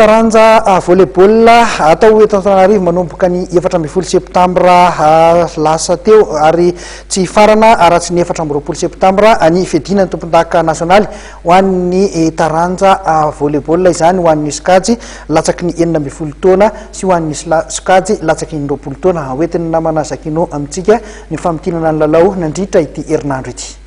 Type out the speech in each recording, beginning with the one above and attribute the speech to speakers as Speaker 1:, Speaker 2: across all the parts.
Speaker 1: taranja volleyball atao eto Antananarivo manomboka ny 4 septambra lasa teo ary tsy farana aratsy ny 4 septambra ny fedina ny tompon-daka nasionaly ho an'ny taranja volleyball izany ho an'ny sokajy latsaky ny 19 taona sy ho an'ny sokajy latsaky ny 20 taona hoentin'ny namana zakino amintsika ny famitinana ny lalao nandritra ity herinandro ity.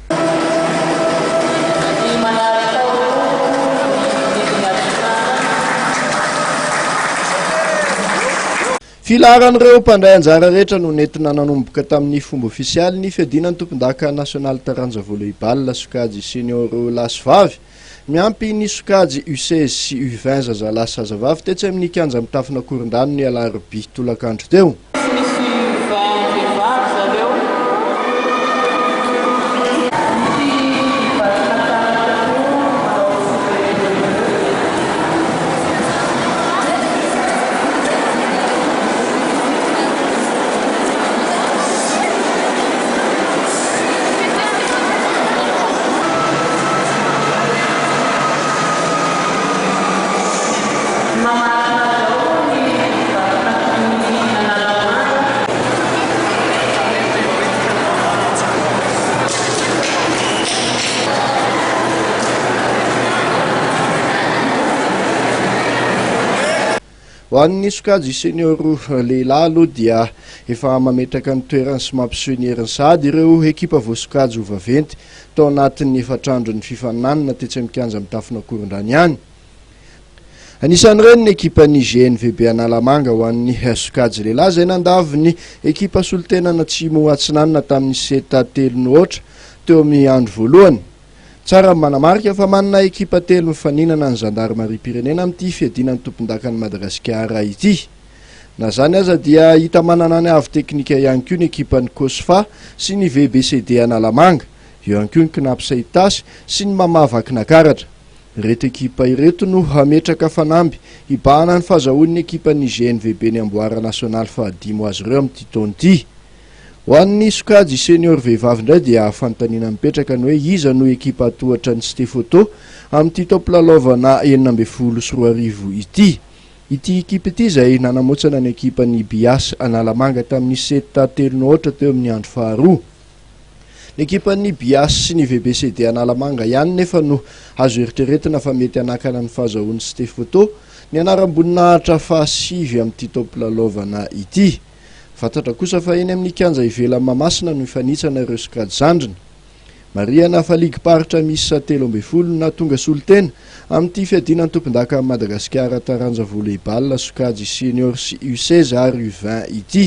Speaker 2: Filaran'ireo mpandray anjara rehetra no nentina nanomboka tamin'ny fomba ofisialy ny fiadinan'ny tompon-daka nasionaly taranja volleyball sokajy senior lasivavy miampy ny sokajy U16 sy U20 zazalahy sy hazavavy tetsy amin'ny kianja mitafina korindano ny alarobia tolakandro teo. Ho an'ny sokajy senior lehilahy aloha dia efa mametraka ny toerany sy mampiseho ny herin'ny sady ireo ekipa voasokajy ho vaventy tao anatin'ny efatrandro ny fifaninanana tetsy amin'ny kianja mitafina korindany ihany. Anisan'ireny ny ekipan'ny GNVB Analamanga ho an'ny sokajy lehilahy izay nandavy ny ekipa Solitenana Atsimo Atsinanana tamin'ny 7-3 teo amin'ny andro voalohany. Tsara manamarika fa manana ekipa telo mifaninana ny Gendarmerie Pirenena amin'ity fiadinan'ny tompon-dakan'i Madagasikara ity. Na zany aza dia hita manana ny avy teknika ihany koa ny ekipan'ny Kosfa sy ny VBCD Analamanga, eo ihany koa ny Knap Saitasy sy ny Mamavaky Nakaratra. Ireto ekipa ireto no hametraka fanamby hibahana ny fahazahoan'ny ekipan'ny GNVB ny amboara nasionaly fahadimo azy ireo amin'ity taona ity. Ho an'ny sokajy senior vehivavy indray dia fanontaniana mipetraka ny hoe iza no ekipa tohatra ny Stefoto amin'ity taopilalaovana 12 ity. Ity ekipa ity izay nanamotsana ny ekipan'ny Bias Analamanga tamin'ny 7-3 teo amin'ny andro faharoa. Ny ekipan'ny Bias sy ny VBCD Analamanga ihany nefa no azo eritreretina fa mety hanakana ny fahazahoan'ny Stefoto ny anaram-boninahitra fahasivy amin'ity taopilalaovana ity. Fantatra kosa fa eny amin'ny kianja ivelan'ny Mahamasina no ifanitsana ireo sokajy zandrina. Mariana fa ligy paritra misy 13 na tonga solitena amin'ity fiadinan'ny tompon-daka Madagasikara taranja volleyball sokajy senior sy U16 ary U20 ity.